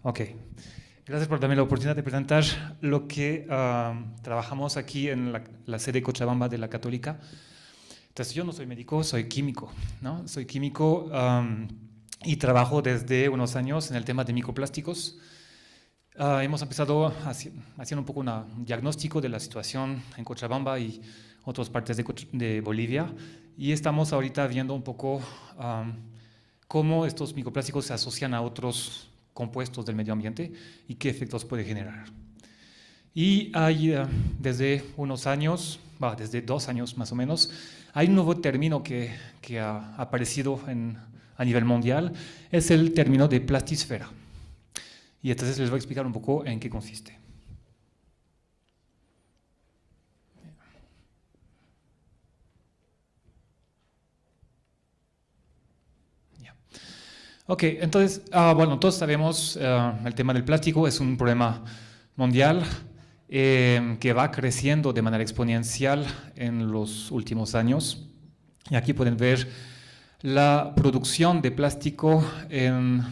Ok. Gracias por darme la oportunidad de presentar lo que trabajamos aquí en la sede Cochabamba de la Católica. Entonces, yo no soy médico, soy químico, ¿no? Soy químico y trabajo desde unos años en el tema de microplásticos. Hemos empezado haciendo un poco un diagnóstico de la situación en Cochabamba y otras partes de Bolivia, y estamos ahorita viendo un poco cómo estos microplásticos se asocian a otros compuestos del medio ambiente y qué efectos puede generar. Y hay desde unos años, desde 2 años más o menos, hay un nuevo término que ha aparecido a nivel mundial, es el término de plastisfera. Y entonces les voy a explicar un poco en qué consiste. Ok, entonces, bueno, todos sabemos el tema del plástico es un problema mundial que va creciendo de manera exponencial en los últimos años. Y aquí pueden ver la producción de plástico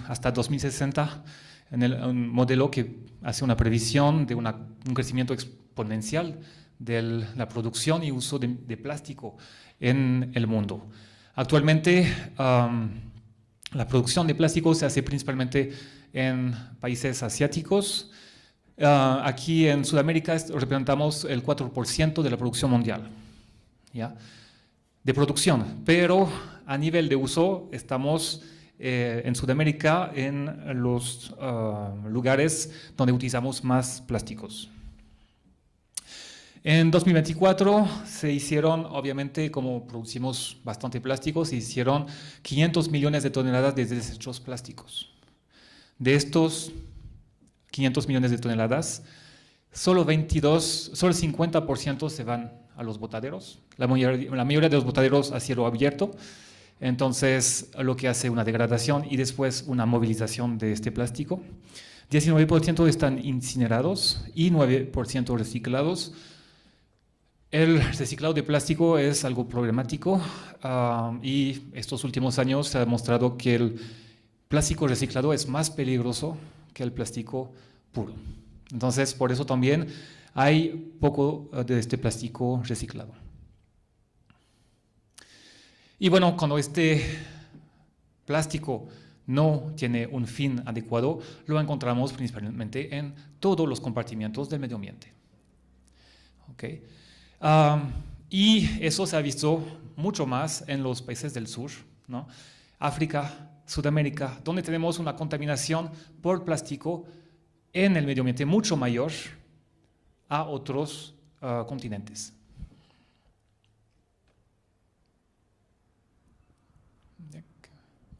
hasta 2060, un modelo que hace una previsión de un crecimiento exponencial de la producción y uso de plástico en el mundo. Actualmente, la producción de plástico se hace principalmente en países asiáticos. Aquí en Sudamérica representamos el 4% de la producción mundial, ¿ya? De producción, pero a nivel de uso estamos en Sudamérica en los lugares donde utilizamos más plásticos. En 2024 se hicieron, obviamente, como producimos bastante plástico, se hicieron 500 millones de toneladas de desechos plásticos. De estos 500 millones de toneladas, solo el 50% se van a los botaderos. La mayoría de los botaderos a cielo abierto. Entonces, lo que hace una degradación y después una movilización de este plástico. 19% están incinerados y 9% reciclados. El reciclado de plástico es algo problemático y estos últimos años se ha demostrado que el plástico reciclado es más peligroso que el plástico puro. Entonces, por eso también hay poco de este plástico reciclado. Y bueno, cuando este plástico no tiene un fin adecuado, lo encontramos principalmente en todos los compartimientos del medio ambiente. ¿Okay? Y eso se ha visto mucho más en los países del sur, ¿no? África, Sudamérica, donde tenemos una contaminación por plástico en el medio ambiente mucho mayor a otros continentes.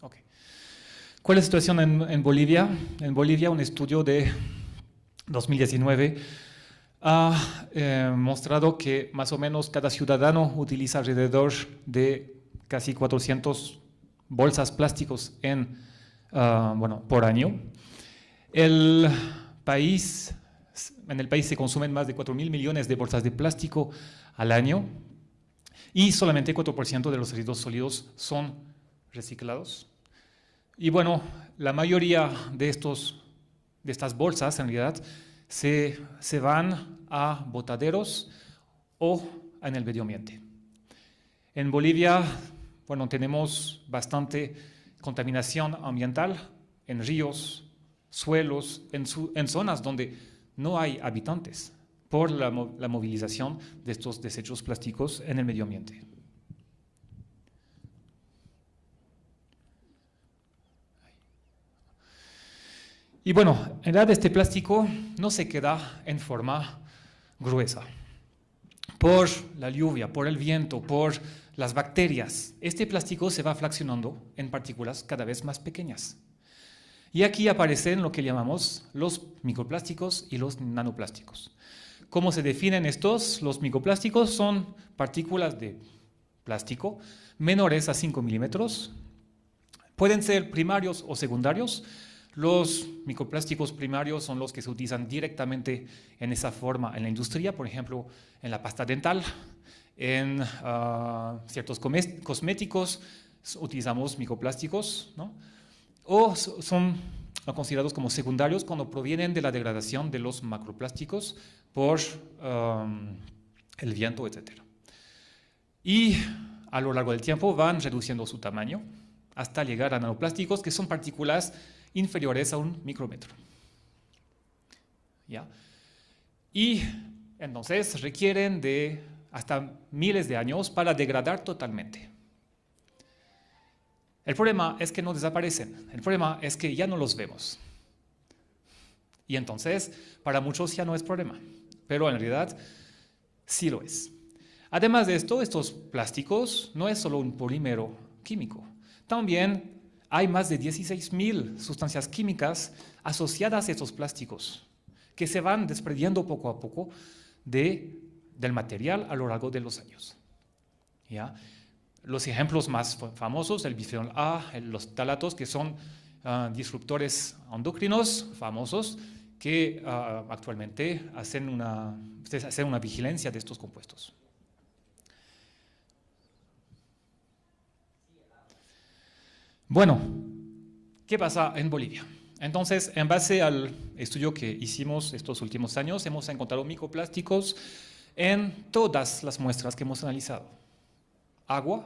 Okay. ¿Cuál es la situación en Bolivia? En Bolivia, un estudio de 2019 ha mostrado que más o menos cada ciudadano utiliza alrededor de casi 400 bolsas plásticos por año. En el país se consumen más de 4.000 millones de bolsas de plástico al año y solamente 4% de los residuos sólidos son reciclados. Y bueno, la mayoría de estas bolsas en realidad se van a botaderos o en el medio ambiente. En Bolivia, bueno, tenemos bastante contaminación ambiental en ríos, suelos, en zonas donde no hay habitantes por la movilización de estos desechos plásticos en el medio ambiente. Y bueno, en realidad este plástico no se queda en forma gruesa. Por la lluvia, por el viento, por las bacterias, este plástico se va fraccionando en partículas cada vez más pequeñas. Y aquí aparecen lo que llamamos los microplásticos y los nanoplásticos. ¿Cómo se definen estos? Los microplásticos son partículas de plástico menores a 5 milímetros. Pueden ser primarios o secundarios. Los microplásticos primarios son los que se utilizan directamente en esa forma en la industria, por ejemplo, en la pasta dental, en ciertos cosméticos utilizamos microplásticos, ¿no? O son son considerados como secundarios cuando provienen de la degradación de los macroplásticos por el viento, etc. Y a lo largo del tiempo van reduciendo su tamaño hasta llegar a nanoplásticos, que son partículas inferiores a un micrómetro. ¿Ya? Y entonces requieren de hasta miles de años para degradar totalmente. El problema es que no desaparecen, el problema es que ya no los vemos. Y entonces, para muchos ya no es problema, pero en realidad sí lo es. Además de esto, estos plásticos no es solo un polímero químico, también hay más de 16.000 sustancias químicas asociadas a estos plásticos que se van desprendiendo poco a poco del material a lo largo de los años. ¿Ya? Los ejemplos más famosos, el bifenol A, los ftalatos, que son disruptores endocrinos famosos que actualmente hacen una vigilancia de estos compuestos. Bueno, ¿qué pasa en Bolivia? Entonces, en base al estudio que hicimos estos últimos años, hemos encontrado microplásticos en todas las muestras que hemos analizado. Agua,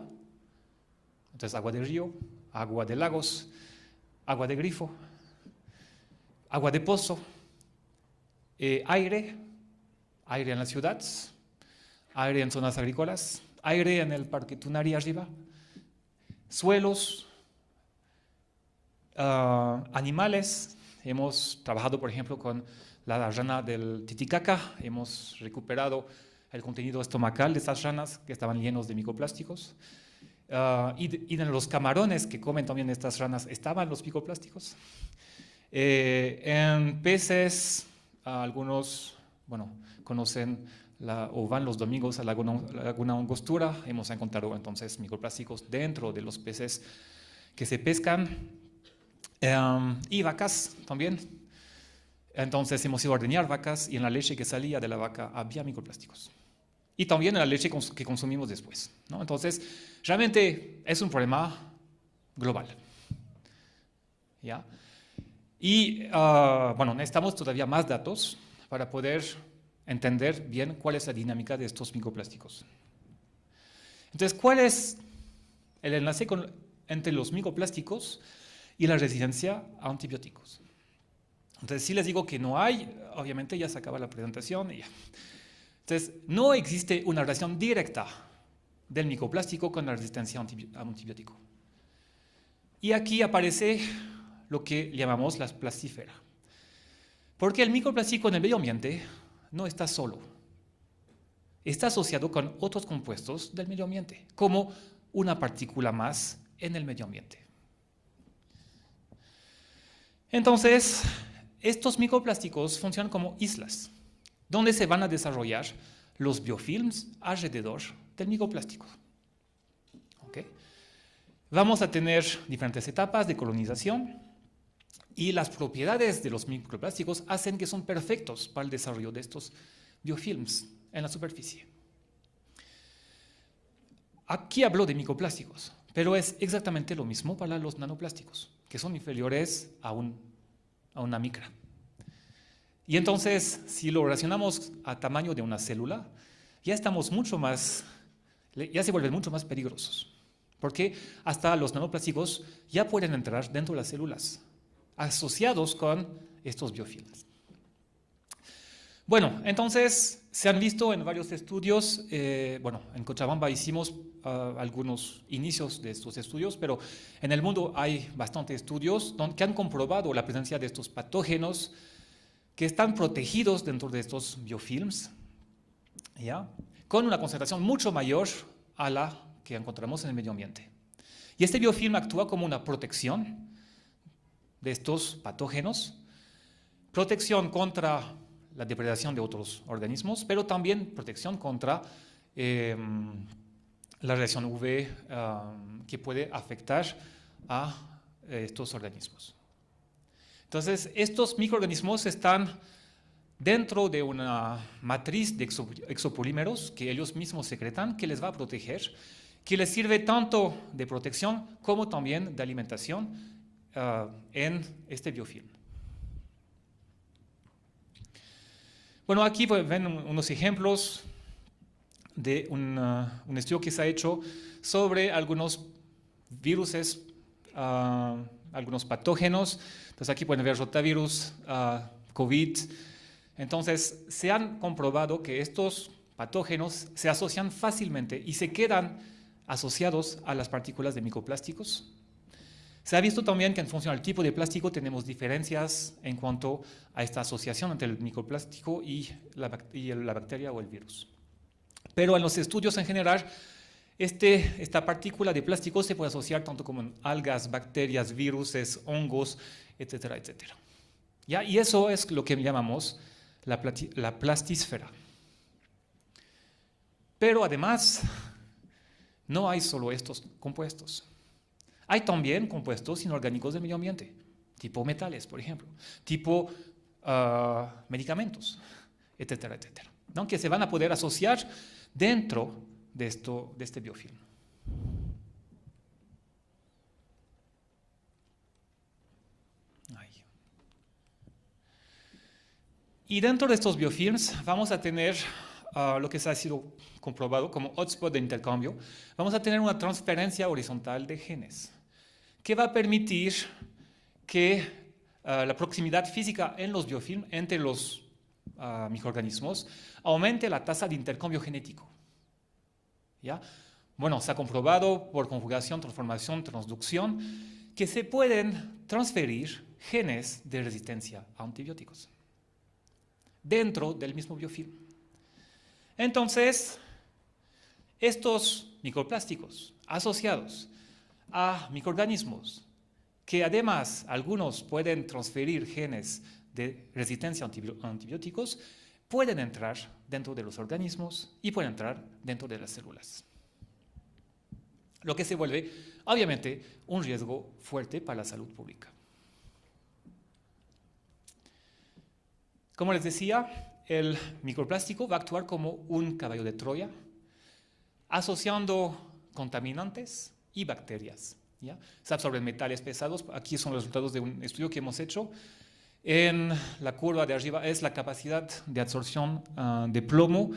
entonces agua de río, agua de lagos, agua de grifo, agua de pozo, aire en las ciudades, aire en zonas agrícolas, aire en el Parque Tunari arriba, suelos, animales. Hemos trabajado, por ejemplo, con la rana del Titicaca, hemos recuperado el contenido estomacal de estas ranas que estaban llenos de microplásticos. Y en los camarones que comen también estas ranas estaban los microplásticos. En peces, algunos, bueno, conocen o van los domingos a la Laguna Angostura, hemos encontrado entonces microplásticos dentro de los peces que se pescan. Y vacas también. Entonces hemos ido a ordeñar vacas y en la leche que salía de la vaca había microplásticos. Y también en la leche que consumimos después, ¿no? Entonces, realmente es un problema global. ¿Ya? Y bueno, necesitamos todavía más datos para poder entender bien cuál es la dinámica de estos microplásticos. Entonces, ¿cuál es el enlace entre los microplásticos y la resistencia a antibióticos? Entonces, si les digo que no hay, obviamente ya se acaba la presentación. Y ya. Entonces, no existe una relación directa del microplástico con la resistencia a antibiótico. Y aquí aparece lo que llamamos la plastífera. Porque el microplástico en el medio ambiente no está solo. Está asociado con otros compuestos del medio ambiente, como una partícula más en el medio ambiente. Entonces, estos microplásticos funcionan como islas, donde se van a desarrollar los biofilms alrededor del microplástico. ¿Okay? Vamos a tener diferentes etapas de colonización y las propiedades de los microplásticos hacen que son perfectos para el desarrollo de estos biofilms en la superficie. Aquí hablo de microplásticos, pero es exactamente lo mismo para los nanoplásticos, que son inferiores a una micra. Y entonces, si lo relacionamos a tamaño de una célula, ya se vuelven mucho más peligrosos, porque hasta los nanoplásticos ya pueden entrar dentro de las células, asociados con estos biofilms. Bueno, entonces se han visto en varios estudios, bueno, en Cochabamba hicimos algunos inicios de estos estudios, pero en el mundo hay bastantes estudios que han comprobado la presencia de estos patógenos que están protegidos dentro de estos biofilms, ¿ya? Con una concentración mucho mayor a la que encontramos en el medio ambiente. Y este biofilm actúa como una protección de estos patógenos, protección contra la depredación de otros organismos, pero también protección contra la radiación UV que puede afectar a estos organismos. Entonces, estos microorganismos están dentro de una matriz de exopolímeros que ellos mismos secretan, que les va a proteger, que les sirve tanto de protección como también de alimentación en este biofilm. Bueno, aquí ven unos ejemplos de un estudio que se ha hecho sobre algunos virus, algunos patógenos. Entonces aquí pueden ver rotavirus, COVID. Entonces se han comprobado que estos patógenos se asocian fácilmente y se quedan asociados a las partículas de microplásticos. Se ha visto también que en función al tipo de plástico tenemos diferencias en cuanto a esta asociación entre el microplástico y la bacteria o el virus. Pero en los estudios en general, esta partícula de plástico se puede asociar tanto como en algas, bacterias, virus, hongos, etcétera, etcétera. ¿Ya? Y eso es lo que llamamos la plastisfera. Pero además, no hay solo estos compuestos. Hay también compuestos inorgánicos del medio ambiente, tipo metales, por ejemplo, tipo medicamentos, etcétera, etcétera, ¿no? Que se van a poder asociar dentro de este biofilm. Ahí. Y dentro de estos biofilms vamos a tener lo que se ha sido comprobado como hotspot de intercambio. Vamos a tener una transferencia horizontal de genes que va a permitir que la proximidad física en los biofilms entre los microorganismos aumente la tasa de intercambio genético. ¿Ya? Bueno, se ha comprobado por conjugación, transformación, transducción que se pueden transferir genes de resistencia a antibióticos dentro del mismo biofilm. Entonces, estos microplásticos asociados a microorganismos que además algunos pueden transferir genes de resistencia a antibióticos, pueden entrar dentro de los organismos y pueden entrar dentro de las células. Lo que se vuelve, obviamente, un riesgo fuerte para la salud pública. Como les decía, el microplástico va a actuar como un caballo de Troya, asociando contaminantes y bacterias. ¿Ya? Se absorben metales pesados. Aquí son los resultados de un estudio que hemos hecho. En la curva de arriba es la capacidad de absorción de plomo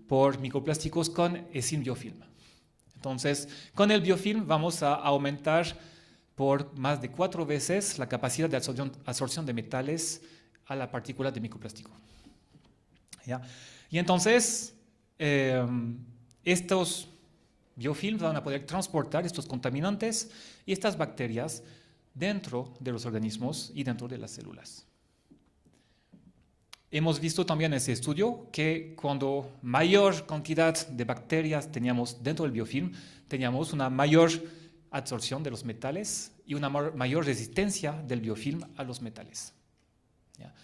por microplásticos con sin biofilm. Entonces, con el biofilm vamos a aumentar por más de 4 veces la capacidad de absorción de metales a la partícula de microplástico. ¿Ya? Y entonces, estos biofilms van a poder transportar estos contaminantes y estas bacterias dentro de los organismos y dentro de las células. Hemos visto también en ese estudio que cuando mayor cantidad de bacterias teníamos dentro del biofilm, teníamos una mayor absorción de los metales y una mayor resistencia del biofilm a los metales. ¿Ya?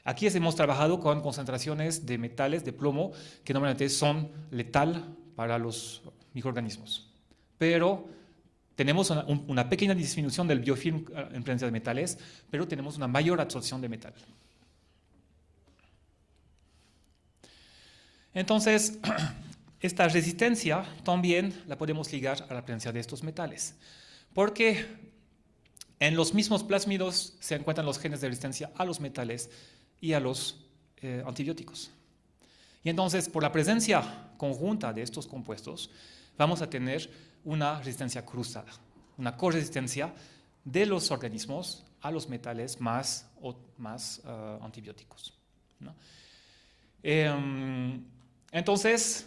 Aquí hemos trabajado con concentraciones de metales, de plomo, que normalmente son letal para los microorganismos. Pero tenemos una pequeña disminución del biofilm en presencia de metales, pero tenemos una mayor absorción de metal. Entonces, esta resistencia también la podemos ligar a la presencia de estos metales, porque en los mismos plásmidos se encuentran los genes de resistencia a los metales y a los antibióticos. Y entonces, por la presencia conjunta de estos compuestos, vamos a tener una resistencia cruzada, una corresistencia de los organismos a los metales más antibióticos, ¿no? Entonces,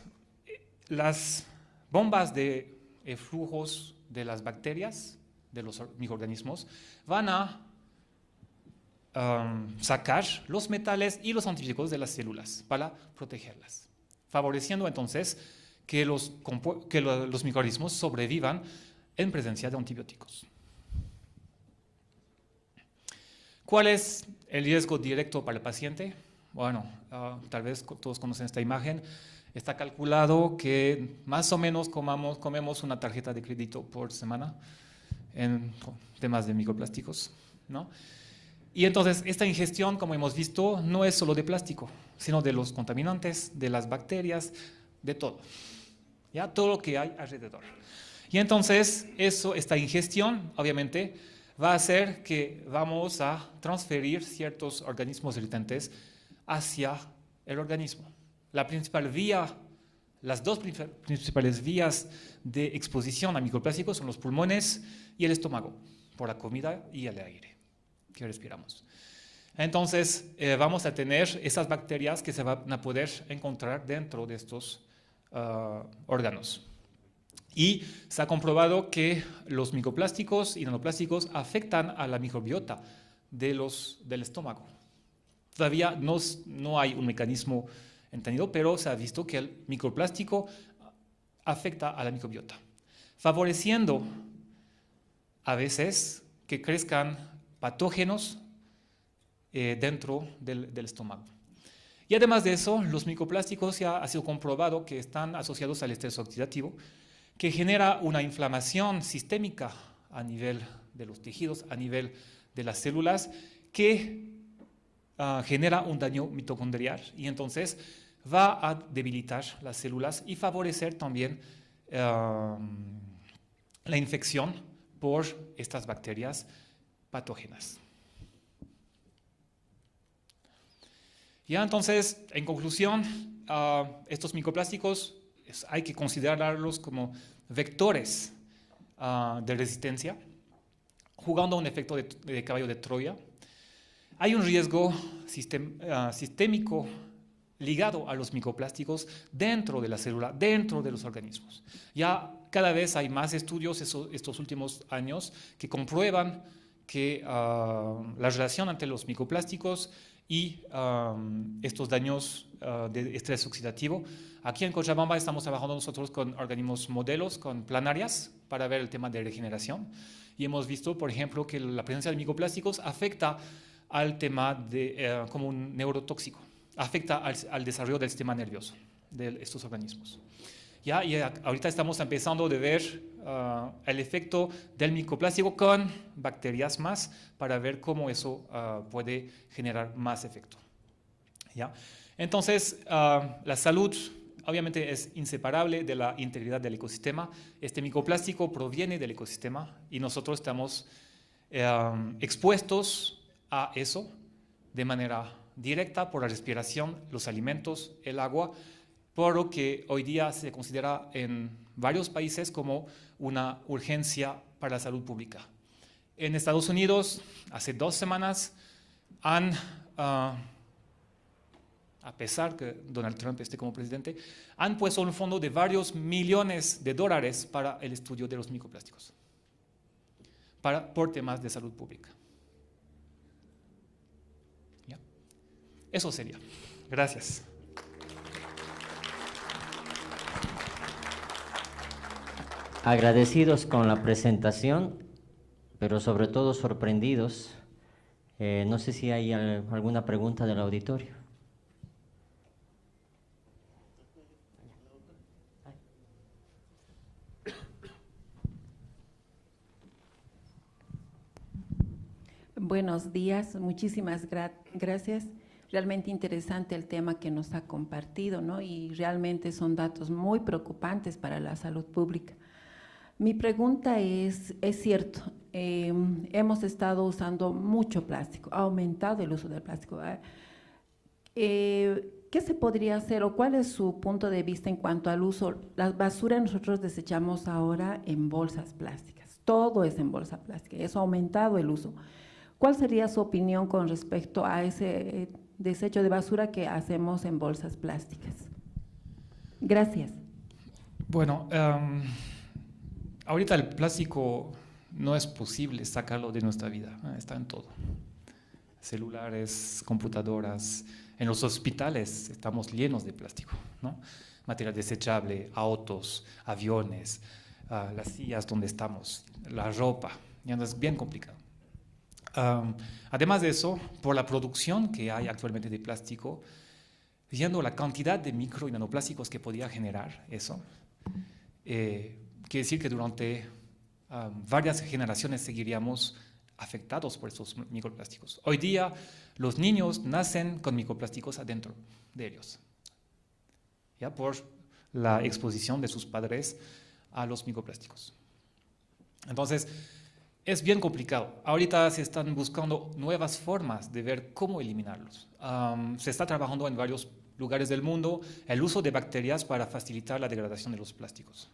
las bombas de flujos de las bacterias, de los microorganismos, van a sacar los metales y los antibióticos de las células para protegerlas, favoreciendo entonces que los microorganismos sobrevivan en presencia de antibióticos. ¿Cuál es el riesgo directo para el paciente? Bueno, tal vez todos conocen esta imagen. Está calculado que más o menos comemos una tarjeta de crédito por semana en temas de microplásticos, ¿no? Y entonces esta ingestión, como hemos visto, no es solo de plástico, sino de los contaminantes, de las bacterias, de todo. ¿Ya? Todo lo que hay alrededor. Y entonces esta ingestión, obviamente, va a hacer que vamos a transferir ciertos organismos irritantes hacia el organismo. Las dos principales vías de exposición a microplásticos son los pulmones y el estómago, por la comida y el aire que respiramos. Entonces, vamos a tener esas bacterias que se van a poder encontrar dentro de estos órganos. Y se ha comprobado que los microplásticos y nanoplásticos afectan a la microbiota del estómago. Todavía no hay un mecanismo entendido, pero se ha visto que el microplástico afecta a la microbiota, favoreciendo a veces que crezcan patógenos dentro del estómago. Y además de eso, los microplásticos ya ha sido comprobado que están asociados al estrés oxidativo, que genera una inflamación sistémica a nivel de los tejidos, a nivel de las células, que genera un daño mitocondrial y entonces va a debilitar las células y favorecer también la infección por estas bacterias patógenas. Ya entonces, en conclusión, estos microplásticos hay que considerarlos como vectores de resistencia, jugando un efecto de caballo de Troya. Hay un riesgo sistémico ligado a los microplásticos dentro de la célula, dentro de los organismos. Ya cada vez hay más estudios estos últimos años que comprueban que la relación entre los microplásticos y estos daños de estrés oxidativo. Aquí en Cochabamba estamos trabajando nosotros con organismos modelos, con planarias, para ver el tema de regeneración. Y hemos visto, por ejemplo, que la presencia de microplásticos afecta al tema como un neurotóxico, afecta al desarrollo del sistema nervioso de estos organismos. ¿Ya? Y ahorita estamos empezando a ver el efecto del microplástico con bacterias más para ver cómo eso puede generar más efecto. ¿Ya? Entonces, la salud obviamente es inseparable de la integridad del ecosistema. Este microplástico proviene del ecosistema y nosotros estamos expuestos a eso de manera directa por la respiración, los alimentos, el agua, por lo que hoy día se considera en varios países como una urgencia para la salud pública. En Estados Unidos, hace 2 semanas, a pesar que Donald Trump esté como presidente, han puesto un fondo de varios millones de dólares para el estudio de los microplásticos, por temas de salud pública. ¿Ya? Eso sería. Gracias. Agradecidos con la presentación, pero sobre todo sorprendidos. No sé si hay alguna pregunta del auditorio. Buenos días, muchísimas gracias. Realmente interesante el tema que nos ha compartido, ¿no? Y realmente son datos muy preocupantes para la salud pública. Mi pregunta es cierto, hemos estado usando mucho plástico, ha aumentado el uso del plástico. ¿Qué se podría hacer o cuál es su punto de vista en cuanto al uso? La basura nosotros desechamos ahora en bolsas plásticas, todo es en bolsa plástica, eso ha aumentado el uso. ¿Cuál sería su opinión con respecto a ese desecho de basura que hacemos en bolsas plásticas? Gracias. Bueno, ahorita el plástico no es posible sacarlo de nuestra vida, está en todo. Celulares, computadoras, en los hospitales estamos llenos de plástico, ¿no? Material desechable, autos, aviones, las sillas donde estamos, la ropa, ya es bien complicado. Además de eso, por la producción que hay actualmente de plástico, viendo la cantidad de micro y nanoplásticos que podía generar eso, quiere decir que durante varias generaciones seguiríamos afectados por estos microplásticos. Hoy día los niños nacen con microplásticos adentro de ellos, ya por la exposición de sus padres a los microplásticos. Entonces, Es bien complicado. Ahorita se están buscando nuevas formas de ver cómo eliminarlos. Se está trabajando en varios lugares del mundo el uso de bacterias para facilitar la degradación de los plásticos.